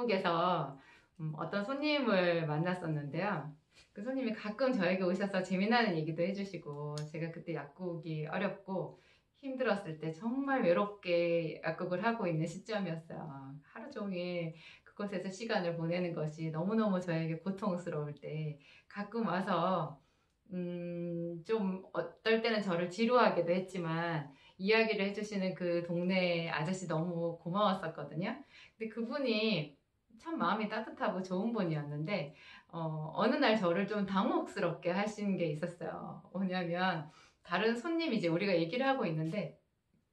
약국에서 어떤 손님을 만났었는데요. 그 손님이 가끔 저에게 오셔서 재미나는 얘기도 해주시고, 제가 그때 약국이 어렵고 힘들었을 때 정말 외롭게 약국을 하고 있는 시점이었어요. 하루 종일 그곳에서 시간을 보내는 것이 너무너무 저에게 고통스러울 때 가끔 와서 좀 어떨 때는 저를 지루하기도 했지만 이야기를 해주시는 그 동네 아저씨 너무 고마웠었거든요. 근데 그분이 참 마음이 따뜻하고 좋은 분이었는데 어느 날 저를 좀 당혹스럽게 하신 게 있었어요. 뭐냐면 다른 손님이 이제 우리가 얘기를 하고 있는데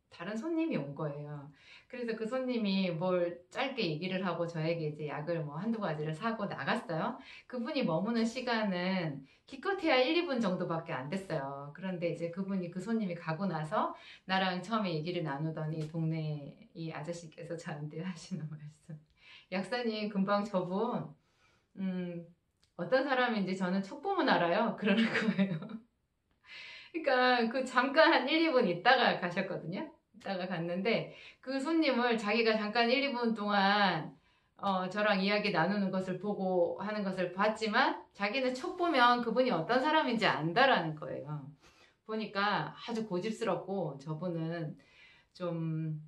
다른 손님이 온 거예요. 그래서 그 손님이 뭘 짧게 얘기를 하고 저에게 이제 약을 뭐 한두 가지를 사고 나갔어요. 그분이 머무는 시간은 기껏해야 1, 2분 정도밖에 안 됐어요. 그런데 이제 그분이 그 손님이 가고 나서 나랑 처음에 얘기를 나누더니 동네 이 아저씨께서 저한테 하시는 말씀. 약사님, 금방 저분, 음, 어떤 사람인지 저는 첫 보면 알아요. 그러는 거예요. 그러니까 그 잠깐 한 1, 2분 있다가 가셨거든요. 있다가 갔는데 그 손님을 자기가 잠깐 1, 2분 동안 저랑 이야기 나누는 것을 보고 하는 것을 봤지만 자기는 첫 보면 그분이 어떤 사람인지 안다라는 거예요. 보니까 아주 고집스럽고 저분은 좀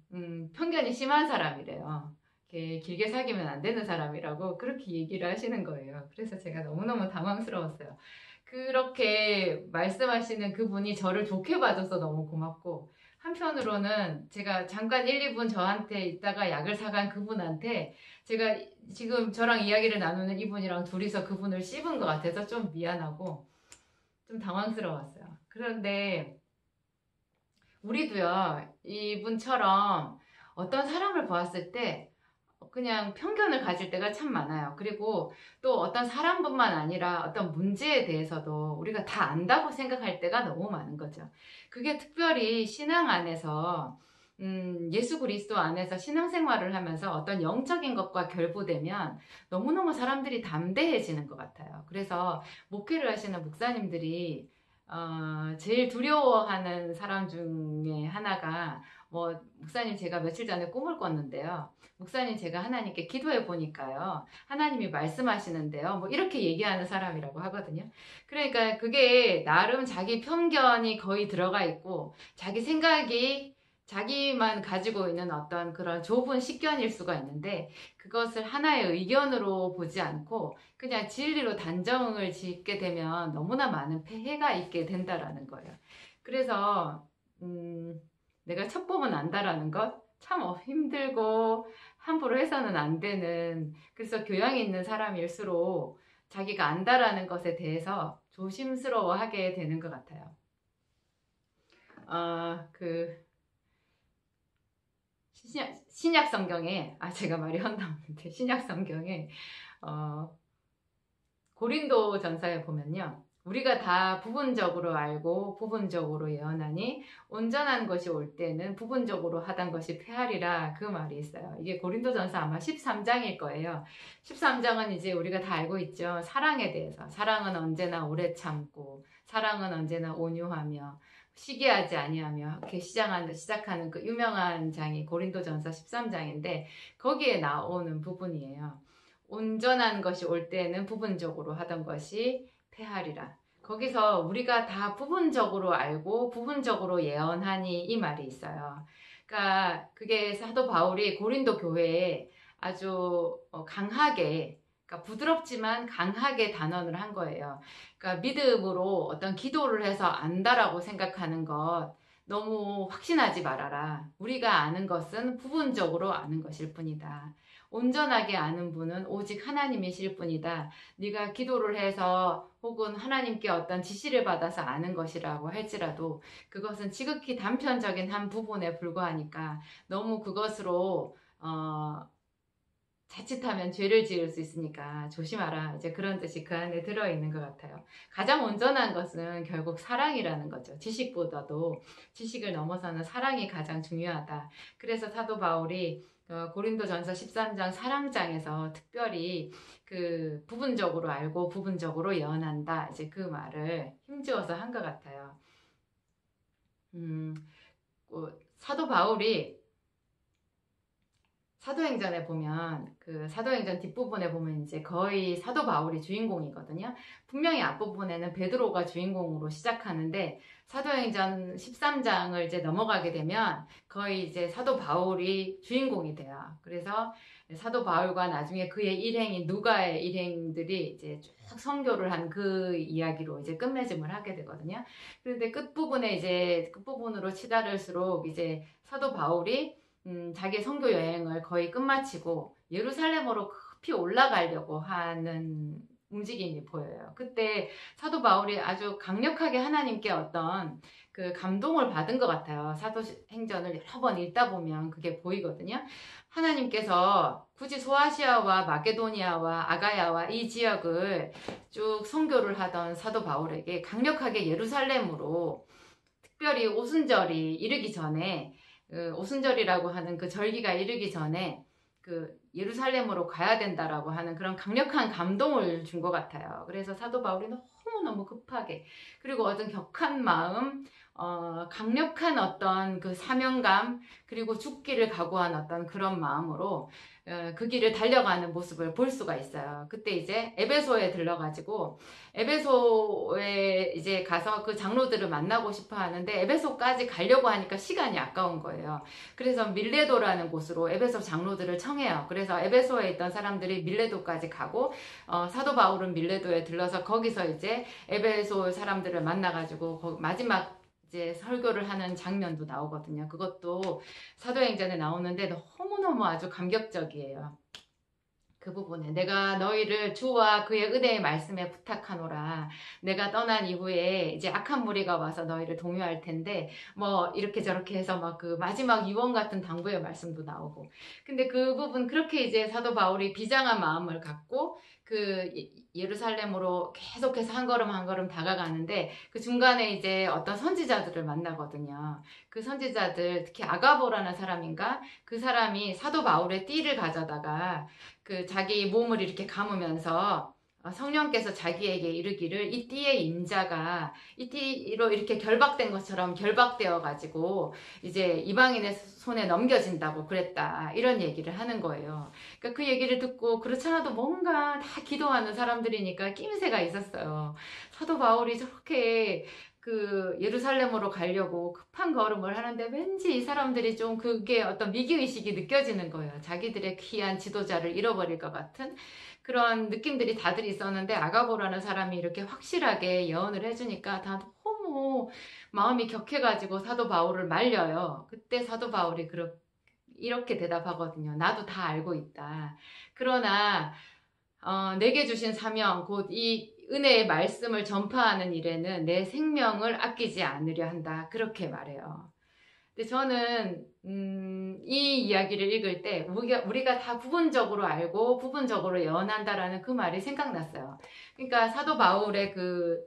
편견이 심한 사람이래요. 이렇게 길게 사귀면 안 되는 사람이라고 그렇게 얘기를 하시는 거예요. 그래서 제가 너무너무 당황스러웠어요. 그렇게 말씀하시는 그분이 저를 좋게 봐줘서 너무 고맙고 한편으로는 제가 잠깐 1, 2분 저한테 있다가 약을 사간 그분한테 제가 지금 저랑 이야기를 나누는 이분이랑 둘이서 그분을 씹은 것 같아서 좀 미안하고 좀 당황스러웠어요. 그런데 우리도요, 이분처럼 어떤 사람을 보았을 때 그냥 편견을 가질 때가 참 많아요. 그리고 또 어떤 사람뿐만 아니라 어떤 문제에 대해서도 우리가 다 안다고 생각할 때가 너무 많은 거죠. 그게 특별히 신앙 안에서 예수 그리스도 안에서 신앙생활을 하면서 어떤 영적인 것과 결부되면 너무너무 사람들이 담대해지는 것 같아요. 그래서 목회를 하시는 목사님들이 제일 두려워하는 사람 중에 하나가 목사님 제가 며칠 전에 꿈을 꿨는데요. 목사님 제가 하나님께 기도해 보니까요. 하나님이 말씀하시는데요. 뭐 이렇게 얘기하는 사람이라고 하거든요. 그러니까 그게 나름 자기 편견이 거의 들어가 있고 자기 생각이 자기만 가지고 있는 어떤 그런 좁은 식견일 수가 있는데 그것을 하나의 의견으로 보지 않고 그냥 진리로 단정을 짓게 되면 너무나 많은 폐해가 있게 된다라는 거예요. 그래서 내가 첫 보면 안다라는 것 참 힘들고 함부로 해서는 안 되는 그래서 교양이 있는 사람일수록 자기가 안다라는 것에 대해서 조심스러워하게 되는 것 같아요. 그 신약 성경에 제가 말이 헛나오는데 신약 성경에 고린도 전서에 보면요. 우리가 다 부분적으로 알고 부분적으로 예언하니 온전한 것이 올 때는 부분적으로 하던 것이 패하리라 그 말이 있어요. 이게 고린도 전서 아마 13장일 거예요. 13장은 이제 우리가 다 알고 있죠. 사랑에 대해서. 사랑은 언제나 오래 참고 사랑은 언제나 온유하며 시기하지 아니하며 이렇게 시작하는 그 유명한 장이 고린도 전서 13장인데 거기에 나오는 부분이에요. 온전한 것이 올 때는 부분적으로 하던 것이 패하리라. 거기서 우리가 다 부분적으로 알고 부분적으로 예언하니 이 말이 있어요. 그러니까 그게 사도 바울이 고린도 교회에 아주 강하게 그러니까 부드럽지만 강하게 단언을 한 거예요. 그러니까 믿음으로 어떤 기도를 해서 안다라고 생각하는 것 너무 확신하지 말아라. 우리가 아는 것은 부분적으로 아는 것일 뿐이다. 온전하게 아는 분은 오직 하나님이실 뿐이다. 네가 기도를 해서 혹은 하나님께 어떤 지시를 받아서 아는 것이라고 할지라도 그것은 지극히 단편적인 한 부분에 불과하니까 너무 그것으로 자칫하면 죄를 지을 수 있으니까 조심하라. 이제 그런 뜻이 그 안에 들어있는 것 같아요. 가장 온전한 것은 결국 사랑이라는 거죠. 지식보다도 지식을 넘어서는 사랑이 가장 중요하다. 그래서 사도 바울이 고린도전서 13장 사랑장에서 특별히 그 부분적으로 알고 부분적으로 예언한다. 이제 그 말을 힘주어서 한 것 같아요. 사도 바울이 사도행전에 보면 그 사도행전 뒷부분에 보면 이제 거의 사도 바울이 주인공이거든요. 분명히 앞부분에는 베드로가 주인공으로 시작하는데 사도행전 13장을 이제 넘어가게 되면 거의 이제 사도 바울이 주인공이 돼요. 그래서 사도 바울과 나중에 그의 일행인 누가의 일행들이 이제 쭉 선교를 한 그 이야기로 이제 끝맺음을 하게 되거든요. 그런데 끝부분으로 치달을수록 이제 사도 바울이 자기의 선교 여행을 거의 끝마치고 예루살렘으로 급히 올라가려고 하는 움직임이 보여요. 그때 사도 바울이 아주 강력하게 하나님께 어떤 그 감동을 받은 것 같아요. 사도행전을 여러 번 읽다 보면 그게 보이거든요. 하나님께서 굳이 소아시아와 마게도니아와 아가야와 이 지역을 쭉 선교를 하던 사도 바울에게 강력하게 예루살렘으로 특별히 오순절이 이르기 전에 오순절이라고 하는 그 절기가 이르기 전에 그 예루살렘으로 가야 된다라고 하는 그런 강력한 감동을 준 것 같아요. 그래서 사도 바울이 너무너무 급하게 그리고 어떤 격한 마음, 강력한 어떤 그 사명감 그리고 죽기를 각오한 어떤 그런 마음으로 그 길을 달려가는 모습을 볼 수가 있어요. 그때 이제 에베소에 들러가지고 에베소에 이제 가서 그 장로들을 만나고 싶어 하는데 에베소까지 가려고 하니까 시간이 아까운 거예요. 그래서 밀레도라는 곳으로 에베소 장로들을 청해요. 그래서 에베소에 있던 사람들이 밀레도까지 가고 사도 바울은 밀레도에 들러서 거기서 이제 에베소 사람들을 만나가지고 마지막 이제 설교를 하는 장면도 나오거든요. 그것도 사도행전에 나오는데 너무너무 아주 감격적이에요. 그 부분에 내가 너희를 주와 그의 은혜의 말씀에 부탁하노라. 내가 떠난 이후에 이제 악한 무리가 와서 너희를 동요할 텐데 뭐 이렇게 저렇게 해서 막 그 마지막 유언 같은 당부의 말씀도 나오고. 근데 그 부분 그렇게 이제 사도 바울이 비장한 마음을 갖고 그 예루살렘으로 계속해서 한 걸음 한 걸음 다가가는데 그 중간에 이제 어떤 선지자들을 만나거든요. 그 선지자들 특히 아가보라는 사람인가 그 사람이 사도 바울의 띠를 가져다가 그 자기 몸을 이렇게 감으면서 성령께서 자기에게 이르기를 이 띠의 임자가 이 띠로 이렇게 결박된 것처럼 결박되어 가지고 이제 이방인의 손에 넘겨진다고 그랬다 이런 얘기를 하는 거예요. 그러니까 그 얘기를 듣고 그렇잖아도 뭔가 다 기도하는 사람들이니까 낌새가 있었어요. 사도 바울이 저렇게 그 예루살렘으로 가려고 급한 걸음을 하는데 왠지 이 사람들이 좀 그게 어떤 위기의식이 느껴지는 거예요. 자기들의 귀한 지도자를 잃어버릴 것 같은 그런 느낌들이 다들 있었는데 아가보라는 사람이 이렇게 확실하게 예언을 해주니까 다 너무 마음이 격해가지고 사도 바울을 말려요. 그때 사도 바울이 이렇게 대답하거든요. 나도 다 알고 있다. 그러나 내게 주신 사명 곧 이 은혜의 말씀을 전파하는 일에는 내 생명을 아끼지 않으려 한다. 그렇게 말해요. 근데 저는 이 이야기를 읽을 때 우리가 다 부분적으로 알고 부분적으로 예언한다라는 그 말이 생각났어요. 그러니까 사도 바울의 그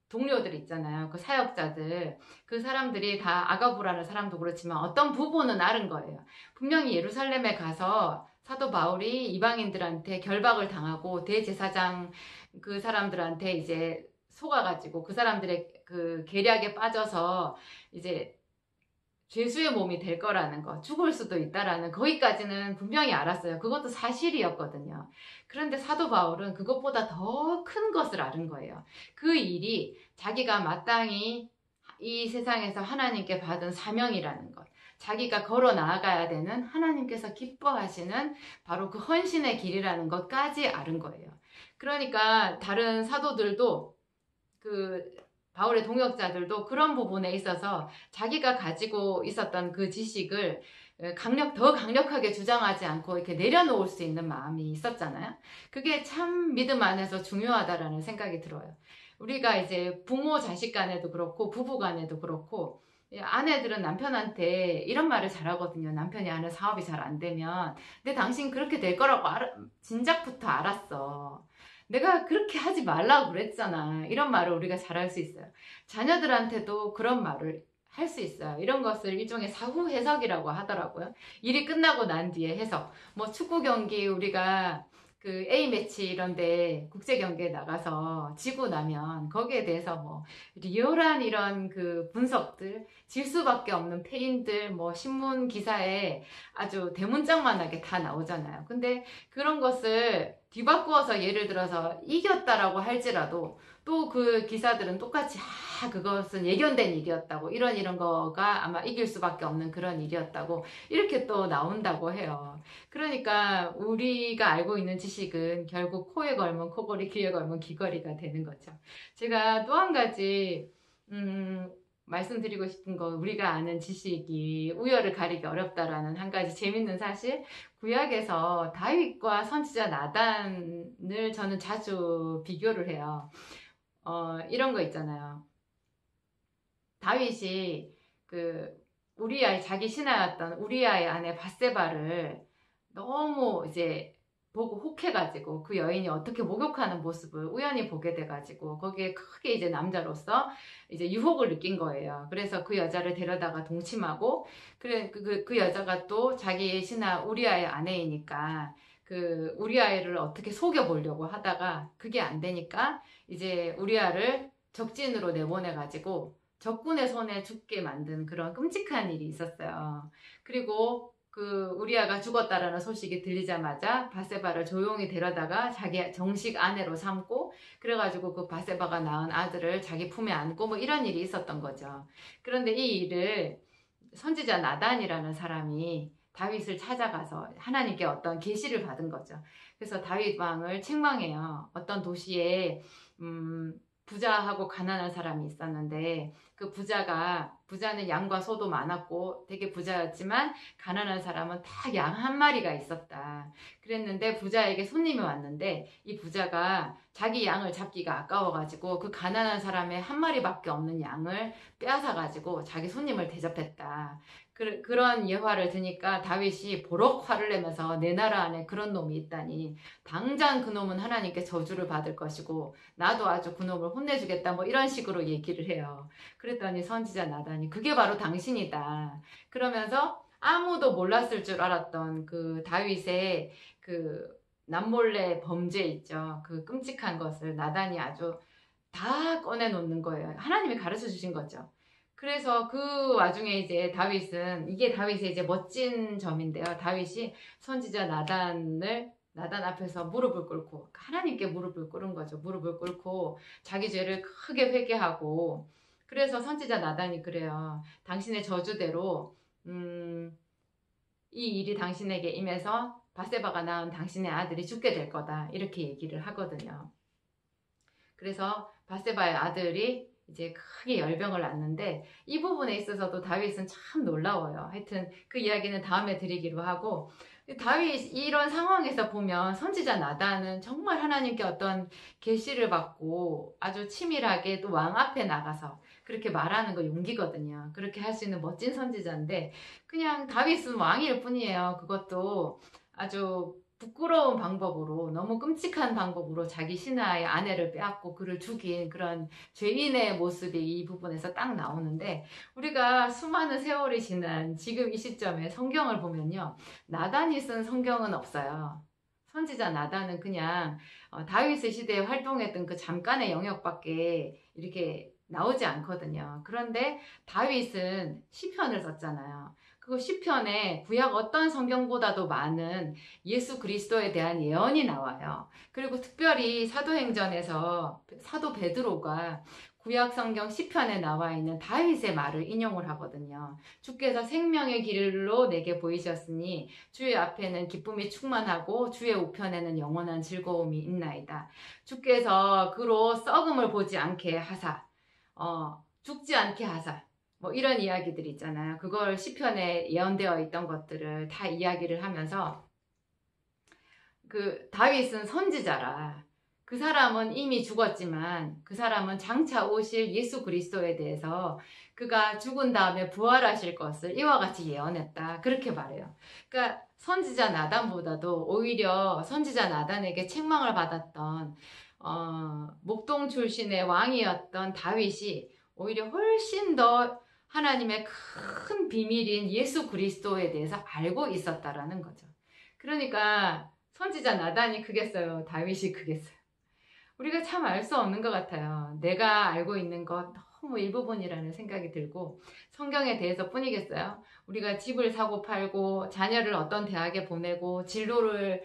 동료들 있잖아요. 그 사역자들. 그 사람들이 다 아가부라는 사람도 그렇지만 어떤 부분은 아는 거예요. 분명히 예루살렘에 가서 사도 바울이 이방인들한테 결박을 당하고 대제사장 그 사람들한테 이제 속아가지고 그 사람들의 그 계략에 빠져서 이제 죄수의 몸이 될 거라는 거, 죽을 수도 있다라는 거기까지는 분명히 알았어요. 그것도 사실이었거든요. 그런데 사도 바울은 그것보다 더 큰 것을 아는 거예요. 그 일이 자기가 마땅히 이 세상에서 하나님께 받은 사명이라는 것, 자기가 걸어 나아가야 되는 하나님께서 기뻐하시는 바로 그 헌신의 길이라는 것까지 아는 거예요. 그러니까 다른 사도들도 바울의 동역자들도 그런 부분에 있어서 자기가 가지고 있었던 그 지식을 더 강력하게 주장하지 않고 이렇게 내려놓을 수 있는 마음이 있었잖아요. 그게 참 믿음 안에서 중요하다라는 생각이 들어요. 우리가 이제 부모 자식 간에도 그렇고 부부 간에도 그렇고 아내들은 남편한테 이런 말을 잘하거든요. 남편이 하는 사업이 잘 안 되면 근데 당신 그렇게 될 거라고 진작부터 알았어. 내가 그렇게 하지 말라고 그랬잖아. 이런 말을 우리가 잘할 수 있어요. 자녀들한테도 그런 말을 할 수 있어요. 이런 것을 일종의 사후 해석이라고 하더라고요. 일이 끝나고 난 뒤에 해석. 뭐 축구 경기 우리가 그 A매치 이런데 국제 경기에 나가서 지고 나면 거기에 대해서 뭐 리얼한 이런 그 분석들, 질 수밖에 없는 패인들, 뭐 신문 기사에 아주 대문짝만하게 다 나오잖아요. 근데 그런 것을 뒤바꾸어서 예를 들어서 이겼다라고 할지라도 또 그 기사들은 똑같이 그것은 예견된 일이었다고, 이런 거가 아마 이길 수밖에 없는 그런 일이었다고 이렇게 또 나온다고 해요. 그러니까 우리가 알고 있는 지식은 결국 코에 걸면 코걸이, 귀에 걸면 귀걸이가 되는 거죠. 제가 또 한 가지 말씀드리고 싶은 건, 우리가 아는 지식이 우열을 가리기 어렵다라는 한 가지 재밌는 사실, 구약에서 다윗과 선지자 나단을 저는 자주 비교를 해요. 이런 거 있잖아요. 다윗이 그 우리아의 자기 신하였던 우리아의 아내 밧세바를 너무 이제 보고 혹해가지고 그 여인이 어떻게 목욕하는 모습을 우연히 보게 돼가지고 거기에 크게 이제 남자로서 이제 유혹을 느낀 거예요. 그래서 그 여자를 데려다가 동침하고, 그래 그 여자가 또 자기 신하 우리아의 아내이니까 그 우리아를 어떻게 속여보려고 하다가 그게 안 되니까 이제 우리아를 적진으로 내보내가지고 적군의 손에 죽게 만든 그런 끔찍한 일이 있었어요. 그리고 그 우리아가 죽었다라는 소식이 들리자마자 밧세바를 조용히 데려다가 자기 정식 아내로 삼고, 그래가지고 그 밧세바가 낳은 아들을 자기 품에 안고 뭐 이런 일이 있었던 거죠. 그런데 이 일을 선지자 나단이라는 사람이 다윗을 찾아가서 하나님께 어떤 계시를 받은 거죠. 그래서 다윗 왕을 책망해요. 어떤 도시에 부자하고 가난한 사람이 있었는데, 그 부자는 양과 소도 많았고 되게 부자였지만 가난한 사람은 다 양 한 마리가 있었다. 그랬는데 부자에게 손님이 왔는데 이 부자가 자기 양을 잡기가 아까워가지고 그 가난한 사람의 한 마리밖에 없는 양을 빼앗아가지고 자기 손님을 대접했다. 그런 예화를 드니까 다윗이 보록 화를 내면서 내 나라 안에 그런 놈이 있다니 당장 그 놈은 하나님께 저주를 받을 것이고 나도 아주 그 놈을 혼내주겠다, 뭐 이런 식으로 얘기를 해요. 그랬더니 선지자 나단이 그게 바로 당신이다 그러면서, 아무도 몰랐을 줄 알았던 그 다윗의 그 남몰래 범죄 있죠. 그 끔찍한 것을 나단이 아주 다 꺼내놓는 거예요. 하나님이 가르쳐 주신 거죠. 그래서 그 와중에 이제 이게 다윗의 이제 멋진 점인데요. 다윗이 선지자 나단 앞에서 무릎을 꿇고 하나님께 무릎을 꿇은 거죠. 무릎을 꿇고 자기 죄를 크게 회개하고, 그래서 선지자 나단이 그래요. 당신의 저주대로 이 일이 당신에게 임해서 밧세바가 낳은 당신의 아들이 죽게 될 거다, 이렇게 얘기를 하거든요. 그래서 밧세바의 아들이 이제 크게 열병을 낳는데, 이 부분에 있어서도 다윗은 참 놀라워요. 하여튼 그 이야기는 다음에 드리기로 하고, 다윗 이런 상황에서 보면 선지자 나단은 정말 하나님께 어떤 계시를 받고 아주 치밀하게 또 왕 앞에 나가서 그렇게 말하는 거 용기거든요. 그렇게 할 수 있는 멋진 선지자인데, 그냥 다윗은 왕일 뿐이에요. 그것도 아주 부끄러운 방법으로, 너무 끔찍한 방법으로 자기 신하의 아내를 빼앗고 그를 죽인 그런 죄인의 모습이 이 부분에서 딱 나오는데, 우리가 수많은 세월이 지난 지금 이 시점에 성경을 보면요, 나단이 쓴 성경은 없어요. 선지자 나단은 그냥 다윗의 시대에 활동했던 그 잠깐의 영역밖에 이렇게 나오지 않거든요. 그런데 다윗은 시편을 썼잖아요. 그 시편에 구약 어떤 성경보다도 많은 예수 그리스도에 대한 예언이 나와요. 그리고 특별히 사도행전에서 사도 베드로가 구약 성경 시편에 나와 있는 다윗의 말을 인용을 하거든요. 주께서 생명의 길로 내게 보이셨으니 주의 앞에는 기쁨이 충만하고 주의 우편에는 영원한 즐거움이 있나이다. 주께서 그로 썩음을 보지 않게 하사, 죽지 않게 하사, 뭐 이런 이야기들이 있잖아요. 그걸 시편에 예언되어 있던 것들을 다 이야기를 하면서, 그 다윗은 선지자라, 그 사람은 이미 죽었지만 그 사람은 장차 오실 예수 그리스도에 대해서 그가 죽은 다음에 부활하실 것을 이와 같이 예언했다, 그렇게 말해요. 그러니까 선지자 나단보다도 오히려 선지자 나단에게 책망을 받았던 목동 출신의 왕이었던 다윗이 오히려 훨씬 더 하나님의 큰 비밀인 예수 그리스도에 대해서 알고 있었다라는 거죠. 그러니까 선지자 나단이 크겠어요? 다윗이 크겠어요? 우리가 참 알 수 없는 것 같아요. 내가 알고 있는 것 너무 일부분이라는 생각이 들고, 성경에 대해서 뿐이겠어요? 우리가 집을 사고 팔고 자녀를 어떤 대학에 보내고 진로를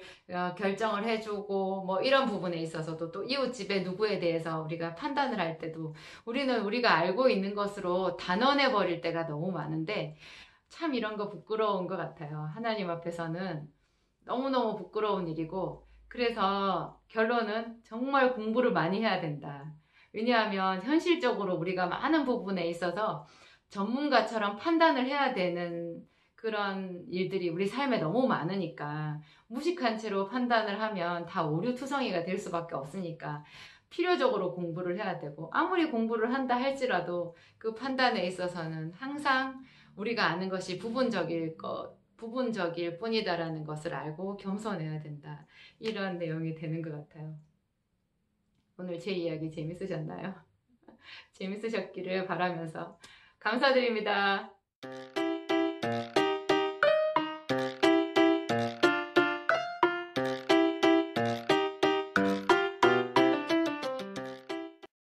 결정을 해주고 뭐 이런 부분에 있어서도, 또 이웃집의 누구에 대해서 우리가 판단을 할 때도 우리는 우리가 알고 있는 것으로 단언해 버릴 때가 너무 많은데, 참 이런 거 부끄러운 것 같아요. 하나님 앞에서는 너무너무 부끄러운 일이고, 그래서 결론은 정말 공부를 많이 해야 된다. 왜냐하면 현실적으로 우리가 많은 부분에 있어서 전문가처럼 판단을 해야 되는 그런 일들이 우리 삶에 너무 많으니까, 무식한 채로 판단을 하면 다 오류투성이가 될 수밖에 없으니까 필요적으로 공부를 해야 되고, 아무리 공부를 한다 할지라도 그 판단에 있어서는 항상 우리가 아는 것이 부분적일 뿐이다라는 것을 알고 겸손해야 된다. 이런 내용이 되는 것 같아요. 오늘 제 이야기 재밌으셨나요? 재밌으셨기를 바라면서 감사드립니다.